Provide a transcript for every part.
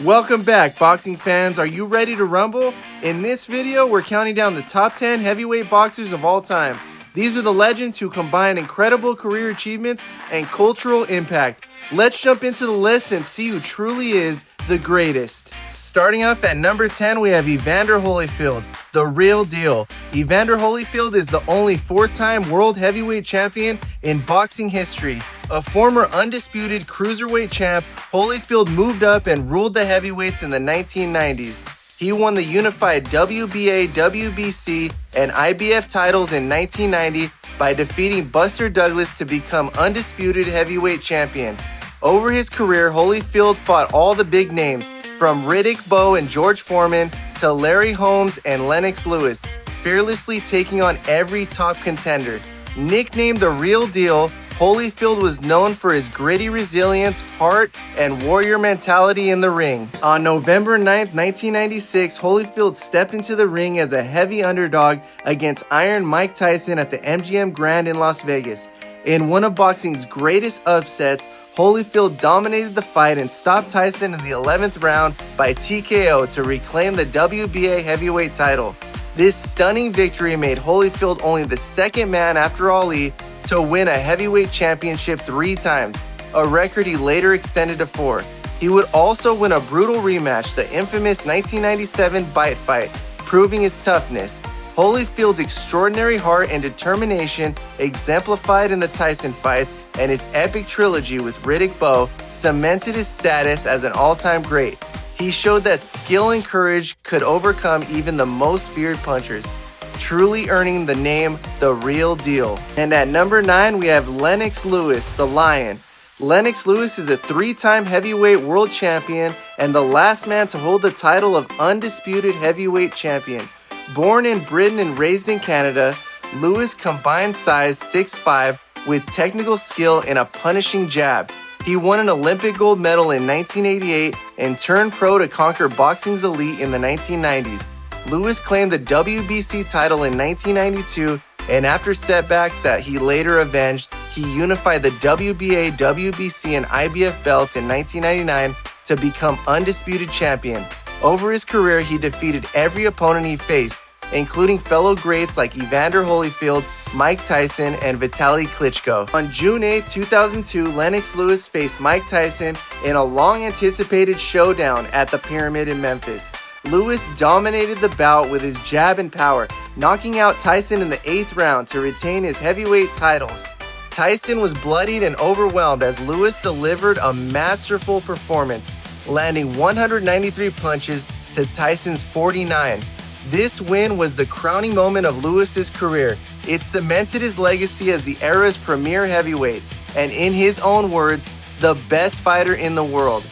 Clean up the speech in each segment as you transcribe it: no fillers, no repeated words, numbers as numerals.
Welcome back, boxing fans. Are you ready to rumble? In this video, we're counting down the top 10 heavyweight boxers of all time. These are the legends who combine incredible career achievements and cultural impact. Let's jump into the list and see who truly is the greatest. Starting off at number 10, we have Evander Holyfield, the real deal. Evander Holyfield is the only 4-time world heavyweight champion in boxing history. A former undisputed cruiserweight champ, Holyfield moved up and ruled the heavyweights in the 1990s. He won the unified WBA, WBC, and IBF titles in 1990 by defeating Buster Douglas to become undisputed heavyweight champion. Over his career, Holyfield fought all the big names, from Riddick Bowe and George Foreman to Larry Holmes and Lennox Lewis, fearlessly taking on every top contender. Nicknamed the real deal, Holyfield was known for his gritty resilience, heart, and warrior mentality in the ring. On November 9, 1996, Holyfield stepped into the ring as a heavy underdog against Iron Mike Tyson at the MGM Grand in Las Vegas. In one of boxing's greatest upsets, Holyfield dominated the fight and stopped Tyson in the 11th round by TKO to reclaim the WBA heavyweight title. This stunning victory made Holyfield only the second man after Ali to win a heavyweight championship 3 times, a record he later extended to 4. He would also win a brutal rematch, the infamous 1997 Bite Fight, proving his toughness. Holyfield's extraordinary heart and determination, exemplified in the Tyson fights and his epic trilogy with Riddick Bowe, cemented his status as an all-time great. He showed that skill and courage could overcome even the most feared punchers, truly earning the name The Real Deal. And at number 9, we have Lennox Lewis, the Lion. Lennox Lewis is a 3-time heavyweight world champion and the last man to hold the title of undisputed heavyweight champion. Born in Britain and raised in Canada, Lewis combined size 6'5" with technical skill and a punishing jab. He won an Olympic gold medal in 1988 and turned pro to conquer boxing's elite in the 1990s. Lewis claimed the WBC title in 1992, and after setbacks that he later avenged, he unified the WBA, WBC, and IBF belts in 1999 to become undisputed champion. Over his career, he defeated every opponent he faced, including fellow greats like Evander Holyfield, Mike Tyson, and Vitaly Klitschko. On June 8, 2002, Lennox Lewis faced Mike Tyson in a long-anticipated showdown at the Pyramid in Memphis. Lewis dominated the bout with his jab and power, knocking out Tyson in the 8th round to retain his heavyweight titles. Tyson was bloodied and overwhelmed as Lewis delivered a masterful performance, landing 193 punches to Tyson's 49. This win was the crowning moment of Lewis's career. It cemented his legacy as the era's premier heavyweight, and in his own words, the best fighter in the world.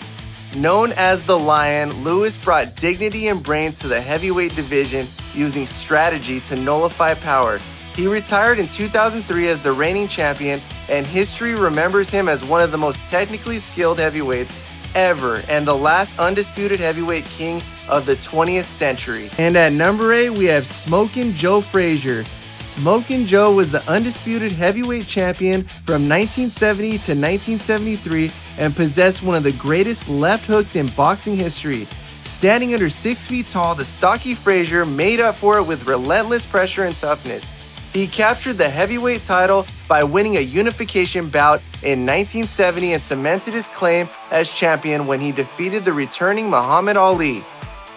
Known as the Lion, Lewis brought dignity and brains to the heavyweight division using strategy to nullify power. He retired in 2003 as the reigning champion, and history remembers him as one of the most technically skilled heavyweights ever and the last undisputed heavyweight king of the 20th century. And at number 8, we have Smokin' Joe Frazier. Smokin' Joe was the undisputed heavyweight champion from 1970 to 1973 and possessed one of the greatest left hooks in boxing history. Standing under 6 feet tall, the stocky Frazier made up for it with relentless pressure and toughness. He captured the heavyweight title by winning a unification bout in 1970 and cemented his claim as champion when he defeated the returning Muhammad Ali.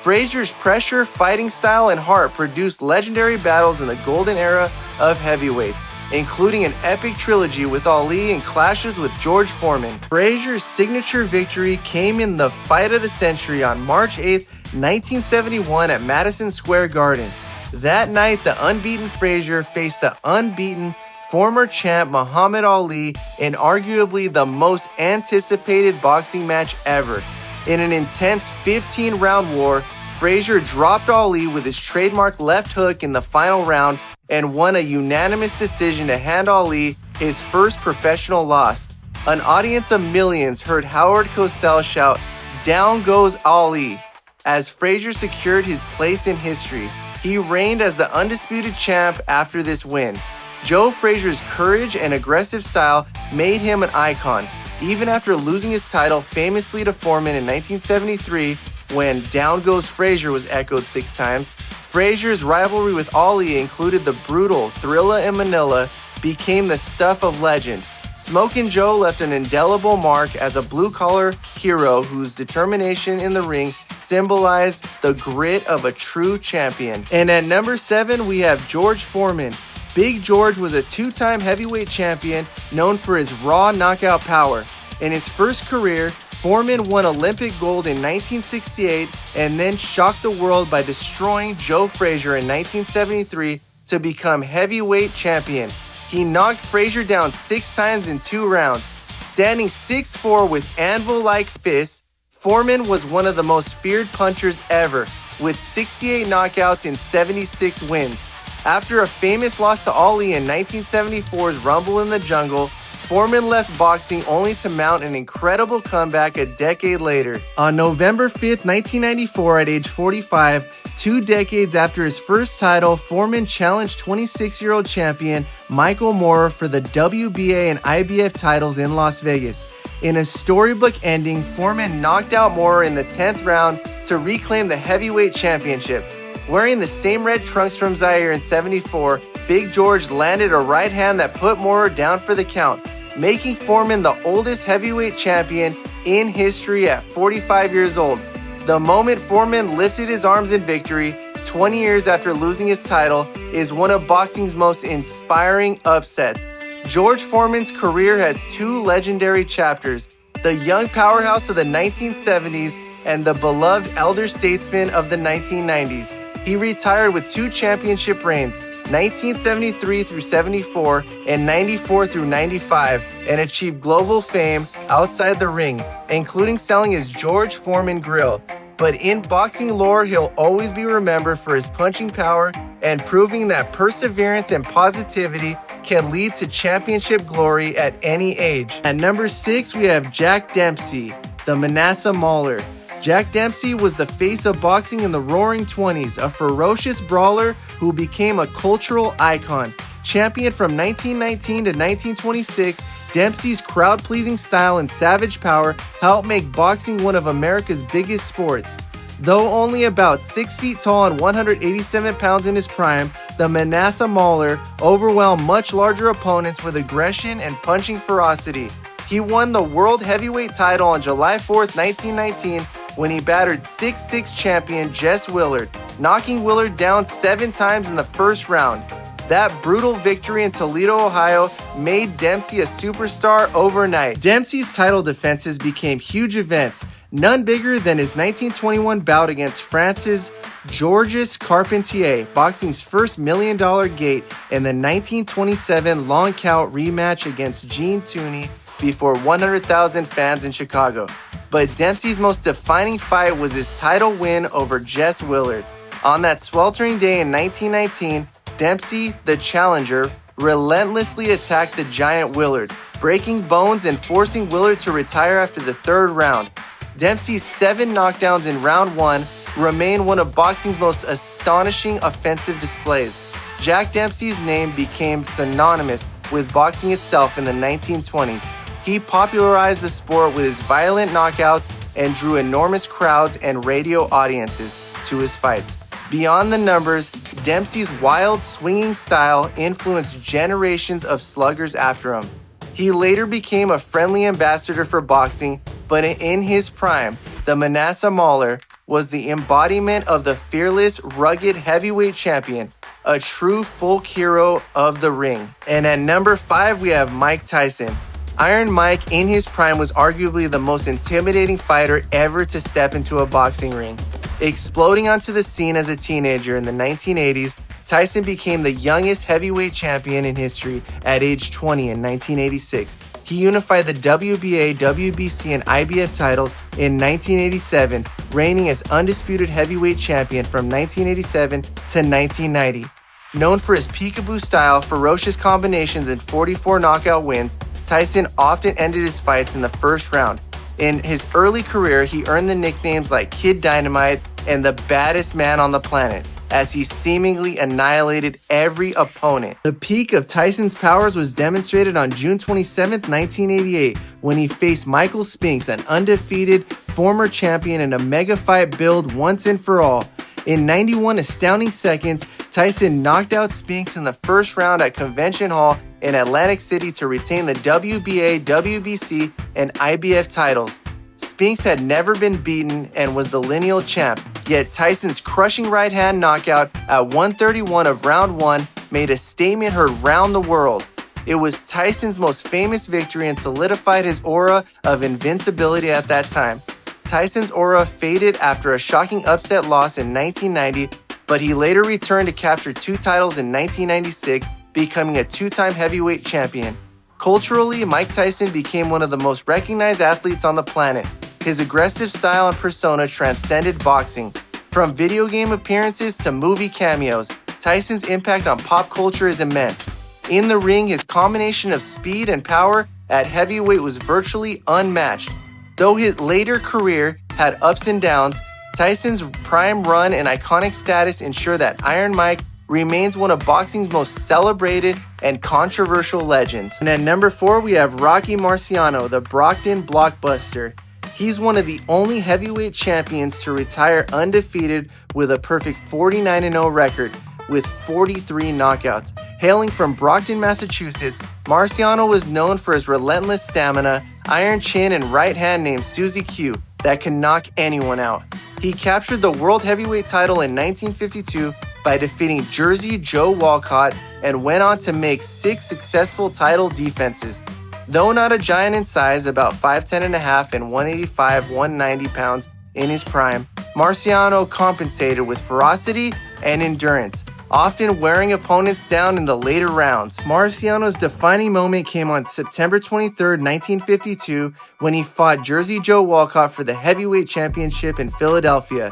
Frazier's pressure, fighting style, and heart produced legendary battles in the golden era of heavyweights, including an epic trilogy with Ali and clashes with George Foreman. Frazier's signature victory came in the fight of the century on March 8, 1971 at Madison Square Garden. That night, the unbeaten Frazier faced the unbeaten former champ Muhammad Ali in arguably the most anticipated boxing match ever. In an intense 15-round war, Frazier dropped Ali with his trademark left hook in the final round and won a unanimous decision to hand Ali his first professional loss. An audience of millions heard Howard Cosell shout, "Down goes Ali," as Frazier secured his place in history. He reigned as the undisputed champ after this win. Joe Frazier's courage and aggressive style made him an icon. Even after losing his title famously to Foreman in 1973, when "Down Goes Frazier" was echoed 6 times, Frazier's rivalry with Ali included the brutal Thrilla in Manila, became the stuff of legend. Smokin' Joe left an indelible mark as a blue-collar hero whose determination in the ring symbolized the grit of a true champion. And at number 7, we have George Foreman. Big George was a 2-time heavyweight champion known for his raw knockout power. In his first career, Foreman won Olympic gold in 1968 and then shocked the world by destroying Joe Frazier in 1973 to become heavyweight champion. He knocked Frazier down 6 times in 2 rounds. Standing 6'4" with anvil-like fists, Foreman was one of the most feared punchers ever, with 68 knockouts and 76 wins. After a famous loss to Ali in 1974's Rumble in the Jungle, Foreman left boxing only to mount an incredible comeback a decade later. On November 5th, 1994, at age 45, 2 decades after his first title, Foreman challenged 26-year-old champion Michael Moorer for the WBA and IBF titles in Las Vegas. In a storybook ending, Foreman knocked out Moorer in the 10th round to reclaim the heavyweight championship. Wearing the same red trunks from Zaire in '74, Big George landed a right hand that put Moorer down for the count, making Foreman the oldest heavyweight champion in history at 45 years old. The moment Foreman lifted his arms in victory, 20 years after losing his title, is one of boxing's most inspiring upsets. George Foreman's career has 2 legendary chapters: the young powerhouse of the 1970s and the beloved elder statesman of the 1990s. He retired with 2 championship reigns, 1973 through '74 and '94 through '95, and achieved global fame outside the ring, including selling his George Foreman grill. But in boxing lore, he'll always be remembered for his punching power and proving that perseverance and positivity can lead to championship glory at any age. At number 6, we have Jack Dempsey, the Manasseh Mauler. Jack Dempsey was the face of boxing in the Roaring '20s, a ferocious brawler who became a cultural icon. Champion from 1919 to 1926, Dempsey's crowd-pleasing style and savage power helped make boxing one of America's biggest sports. Though only about 6 feet tall and 187 pounds in his prime, the Manasseh Mauler overwhelmed much larger opponents with aggression and punching ferocity. He won the World Heavyweight title on July 4th, 1919, when he battered 6'6" champion Jess Willard, knocking Willard down 7 times in the first round. That brutal victory in Toledo, Ohio, made Dempsey a superstar overnight. Dempsey's title defenses became huge events, none bigger than his 1921 bout against France's Georges Carpentier, boxing's first $1 million gate, and the 1927 long count rematch against Gene Tooney before 100,000 fans in Chicago. But Dempsey's most defining fight was his title win over Jess Willard. On that sweltering day in 1919, Dempsey, the challenger, relentlessly attacked the giant Willard, breaking bones and forcing Willard to retire after the 3rd round. Dempsey's 7 knockdowns in round 1 remain one of boxing's most astonishing offensive displays. Jack Dempsey's name became synonymous with boxing itself in the 1920s. He popularized the sport with his violent knockouts and drew enormous crowds and radio audiences to his fights. Beyond the numbers, Dempsey's wild, swinging style influenced generations of sluggers after him. He later became a friendly ambassador for boxing, but in his prime, the Manasseh Mauler was the embodiment of the fearless, rugged heavyweight champion, a true folk hero of the ring. And at number 5, we have Mike Tyson. Iron Mike, in his prime, was arguably the most intimidating fighter ever to step into a boxing ring. Exploding onto the scene as a teenager in the 1980s, Tyson became the youngest heavyweight champion in history at age 20 in 1986. He unified the WBA, WBC, and IBF titles in 1987, reigning as undisputed heavyweight champion from 1987 to 1990. Known for his peekaboo style, ferocious combinations, and 44 knockout wins, Tyson often ended his fights in the first round. In his early career, he earned the nicknames like Kid Dynamite and the baddest man on the planet. as he seemingly annihilated every opponent. The peak of Tyson's powers was demonstrated on June 27, 1988, when he faced Michael Spinks, an undefeated former champion, in a mega fight billed once and for all. In 91 astounding seconds, Tyson knocked out Spinks in the first round at Convention Hall in Atlantic City to retain the WBA, WBC, and IBF titles. Spinks had never been beaten and was the lineal champ, yet Tyson's crushing right-hand knockout at 131 of round 1 made a statement heard round the world. It was Tyson's most famous victory and solidified his aura of invincibility at that time. Tyson's aura faded after a shocking upset loss in 1990, but he later returned to capture 2 titles in 1996, becoming a 2-time heavyweight champion. Culturally, Mike Tyson became one of the most recognized athletes on the planet. His aggressive style and persona transcended boxing. From video game appearances to movie cameos, Tyson's impact on pop culture is immense. In the ring, his combination of speed and power at heavyweight was virtually unmatched. Though his later career had ups and downs, Tyson's prime run and iconic status ensure that Iron Mike remains one of boxing's most celebrated and controversial legends. And at number 4, we have Rocky Marciano, the Brockton blockbuster. He's one of the only heavyweight champions to retire undefeated with a perfect 49-0 record with 43 knockouts. Hailing from Brockton, Massachusetts, Marciano was known for his relentless stamina, iron chin, and right hand named Susie Q that can knock anyone out. He captured the World Heavyweight title in 1952 by defeating Jersey Joe Walcott and went on to make 6 successful title defenses. Though not a giant in size, about 5'10" and a half and 185, 190 pounds in his prime, Marciano compensated with ferocity and endurance, often wearing opponents down in the later rounds. Marciano's defining moment came on September 23, 1952, when he fought Jersey Joe Walcott for the heavyweight championship in Philadelphia.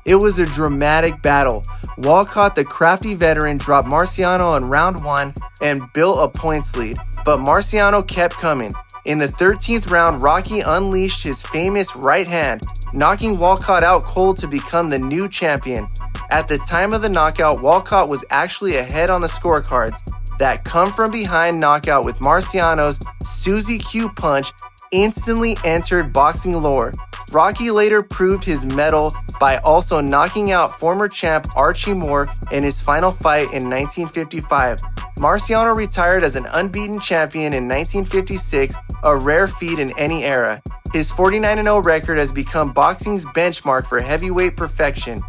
It was a dramatic battle. Walcott, the crafty veteran, dropped Marciano in round 1 and built a points lead, but Marciano kept coming. In the 13th round, Rocky unleashed his famous right hand, knocking Walcott out cold to become the new champion. At the time of the knockout, Walcott was actually ahead on the scorecards. That come from behind knockout with Marciano's Susie Q punch instantly entered boxing lore. Rocky later proved his mettle by also knocking out former champ Archie Moore in his final fight in 1955. Marciano retired as an unbeaten champion in 1956, a rare feat in any era. His 49-0 record has become boxing's benchmark for heavyweight perfection.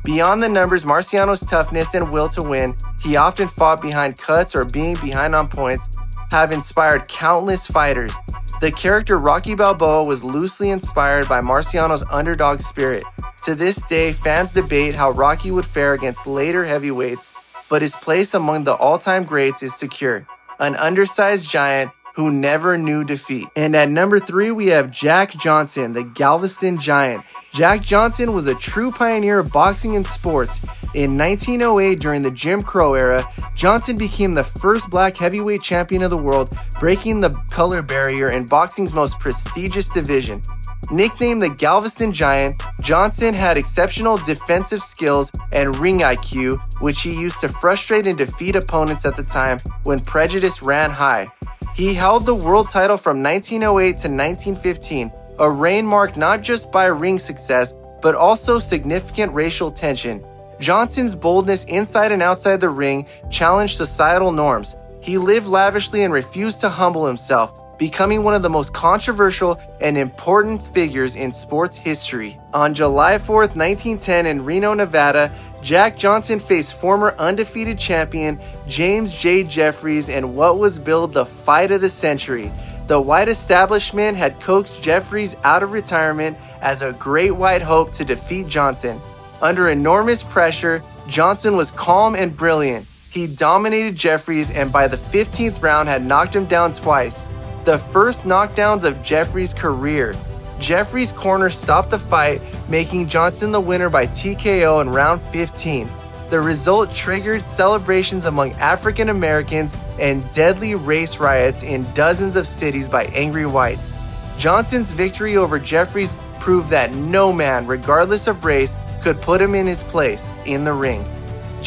Beyond the numbers, Marciano's toughness and will to win, he often fought behind cuts or being behind on points, have inspired countless fighters. The character Rocky Balboa was loosely inspired by Marciano's underdog spirit. To this day, fans debate how Rocky would fare against later heavyweights, but his place among the all-time greats is secure, an undersized giant who never knew defeat. And at number 3, we have Jack Johnson, the Galveston Giant. Jack Johnson was a true pioneer of boxing and sports. In 1908, during the Jim Crow era, Johnson became the first black heavyweight champion of the world, breaking the color barrier in boxing's most prestigious division. Nicknamed the Galveston Giant, Johnson had exceptional defensive skills and ring IQ, which he used to frustrate and defeat opponents at the time when prejudice ran high. He held the world title from 1908 to 1915, a reign marked not just by ring success, but also significant racial tension. Johnson's boldness inside and outside the ring challenged societal norms. He lived lavishly and refused to humble himself, becoming one of the most controversial and important figures in sports history. On July 4th, 1910 in Reno, Nevada, Jack Johnson faced former undefeated champion James J. Jeffries in what was billed the fight of the century. The white establishment had coaxed Jeffries out of retirement as a great white hope to defeat Johnson. Under enormous pressure, Johnson was calm and brilliant. He dominated Jeffries and by the 15th round had knocked him down twice, the first knockdowns of Jeffries' career. Jeffries' corner stopped the fight, making Johnson the winner by TKO in round 15. The result triggered celebrations among African Americans and deadly race riots in dozens of cities by angry whites. Johnson's victory over Jeffries proved that no man, regardless of race, could put him in his place in the ring.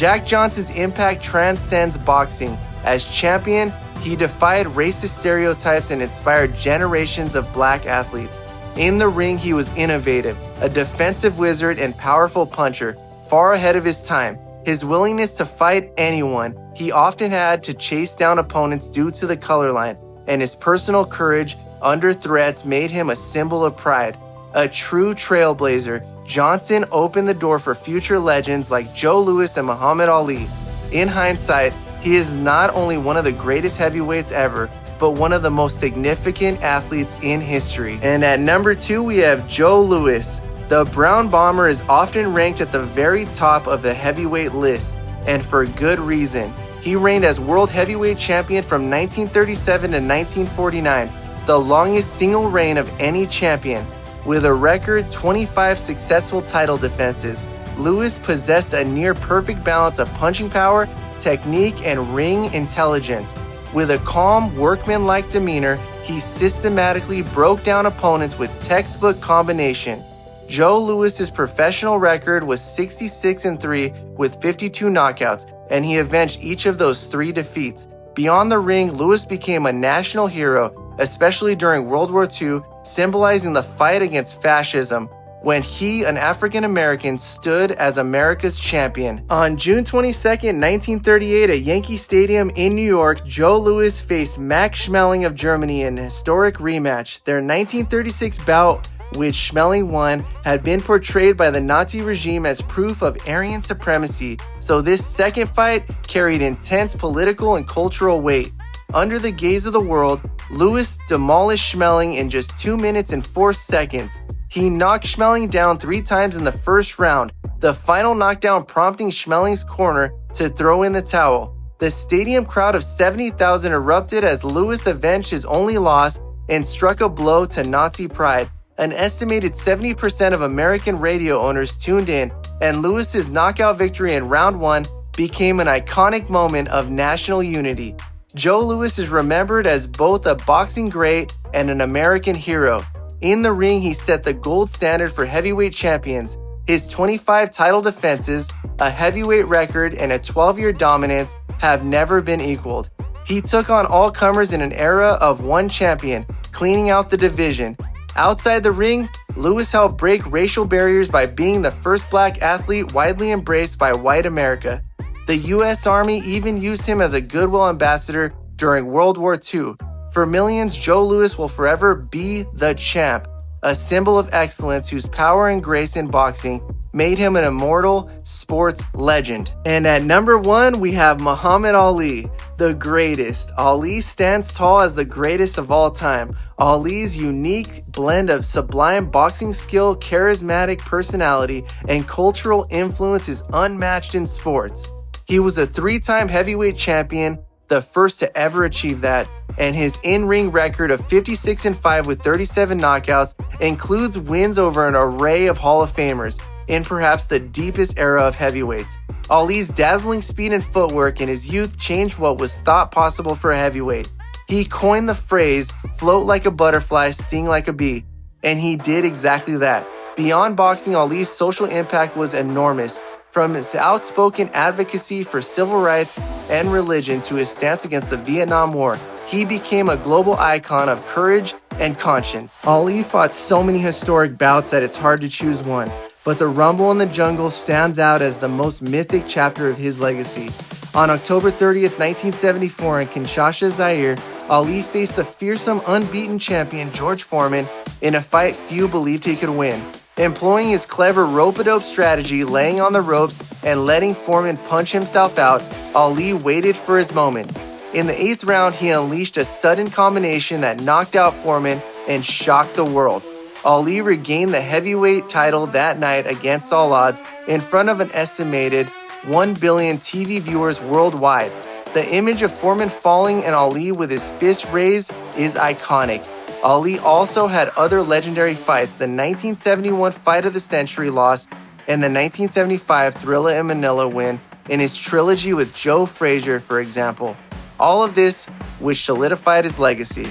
Jack Johnson's impact transcends boxing. As champion, he defied racist stereotypes and inspired generations of black athletes. In the ring, he was innovative, a defensive wizard and powerful puncher, far ahead of his time. His willingness to fight anyone, he often had to chase down opponents due to the color line, and his personal courage under threats made him a symbol of pride. A true trailblazer, Johnson opened the door for future legends like Joe Louis and Muhammad Ali. In hindsight, he is not only one of the greatest heavyweights ever, but one of the most significant athletes in history. And at number 2, we have Joe Louis. The Brown Bomber is often ranked at the very top of the heavyweight list, and for good reason. He reigned as world heavyweight champion from 1937 to 1949, the longest single reign of any champion. With a record 25 successful title defenses, Lewis possessed a near-perfect balance of punching power, technique, and ring intelligence. With a calm, workman-like demeanor, he systematically broke down opponents with textbook combination. Joe Louis's professional record was 66-3 with 52 knockouts, and he avenged each of those 3 defeats. Beyond the ring, Lewis became a national hero, especially during World War II, symbolizing the fight against fascism, when he, an African American, stood as America's champion. On June 22, 1938, at Yankee Stadium in New York, Joe Louis faced Max Schmeling of Germany in a historic rematch. Their 1936 bout, which Schmeling won, had been portrayed by the Nazi regime as proof of Aryan supremacy, so this second fight carried intense political and cultural weight. Under the gaze of the world, Louis demolished Schmeling in just 2 minutes and 4 seconds. He knocked Schmeling down 3 times in the first round, the final knockdown prompting Schmeling's corner to throw in the towel. The stadium crowd of 70,000 erupted as Louis avenged his only loss and struck a blow to Nazi pride. An estimated 70% of American radio owners tuned in, and Louis's knockout victory in round 1 became an iconic moment of national unity. Joe Louis is remembered as both a boxing great and an American hero. In the ring, he set the gold standard for heavyweight champions. His 25 title defenses, a heavyweight record, and a 12-year dominance have never been equaled. He took on all comers in an era of one champion, cleaning out the division. Outside the ring, Louis helped break racial barriers by being the first black athlete widely embraced by white America. The U.S. Army even used him as a goodwill ambassador during World War II. For millions, Joe Louis will forever be the champ, a symbol of excellence whose power and grace in boxing made him an immortal sports legend. And at number 1, we have Muhammad Ali, the greatest. Ali stands tall as the greatest of all time. Ali's unique blend of sublime boxing skill, charismatic personality, and cultural influence is unmatched in sports. He was a 3-time heavyweight champion, the first to ever achieve that, and his in-ring record of 56-5 with 37 knockouts includes wins over an array of Hall of Famers in perhaps the deepest era of heavyweights. Ali's dazzling speed and footwork in his youth changed what was thought possible for a heavyweight. He coined the phrase, "float like a butterfly, sting like a bee," and he did exactly that. Beyond boxing, Ali's social impact was enormous. From his outspoken advocacy for civil rights and religion to his stance against the Vietnam War, he became a global icon of courage and conscience. Ali fought so many historic bouts that it's hard to choose one, but the Rumble in the Jungle stands out as the most mythic chapter of his legacy. On October 30th, 1974 in Kinshasa, Zaire, Ali faced the fearsome unbeaten champion George Foreman in a fight few believed he could win. Employing his clever rope-a-dope strategy, laying on the ropes and letting Foreman punch himself out, Ali waited for his moment. In the 8th round, he unleashed a sudden combination that knocked out Foreman and shocked the world. Ali regained the heavyweight title that night against all odds in front of an estimated 1 billion TV viewers worldwide. The image of Foreman falling and Ali with his fist raised is iconic. Ali also had other legendary fights, the 1971 Fight of the Century loss and the 1975 Thrilla in Manila win in his trilogy with Joe Frazier, for example. All of this, which solidified his legacy.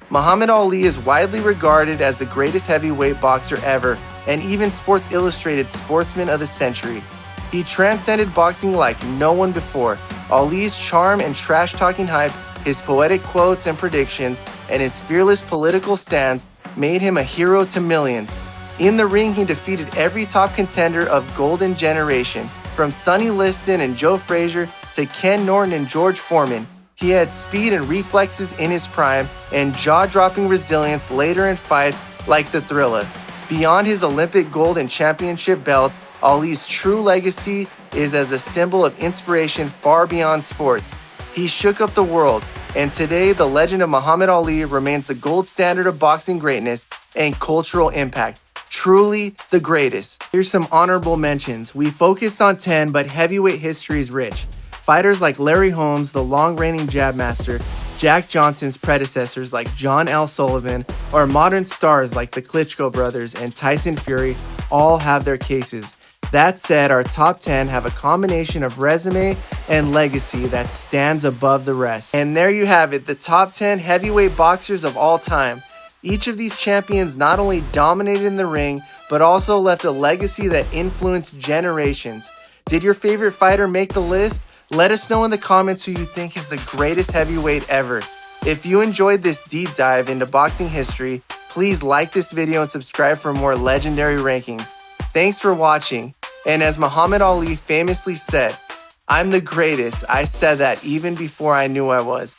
Muhammad Ali is widely regarded as the greatest heavyweight boxer ever, and even Sports Illustrated Sportsman of the Century. He transcended boxing like no one before. Ali's charm and trash-talking hype, his poetic quotes and predictions, and his fearless political stance made him a hero to millions. In the ring, he defeated every top contender of Golden Generation, from Sonny Liston and Joe Frazier to Ken Norton and George Foreman. He had speed and reflexes in his prime and jaw-dropping resilience later in fights like the Thriller. Beyond his Olympic gold and championship belts, Ali's true legacy is as a symbol of inspiration far beyond sports. He shook up the world, and today the legend of Muhammad Ali remains the gold standard of boxing greatness and cultural impact. Truly the greatest. Here's some honorable mentions. We focused on 10, but heavyweight history is rich. Fighters like Larry Holmes, the long-reigning jab master, Jack Johnson's predecessors like John L. Sullivan, or modern stars like the Klitschko brothers and Tyson Fury all have their cases. That said, our top 10 have a combination of resume and legacy that stands above the rest. And there you have it, the top 10 heavyweight boxers of all time. Each of these champions not only dominated in the ring, but also left a legacy that influenced generations. Did your favorite fighter make the list? Let us know in the comments who you think is the greatest heavyweight ever. If you enjoyed this deep dive into boxing history, please like this video and subscribe for more legendary rankings. Thanks for watching. And as Muhammad Ali famously said, "I'm the greatest. I said that even before I knew I was."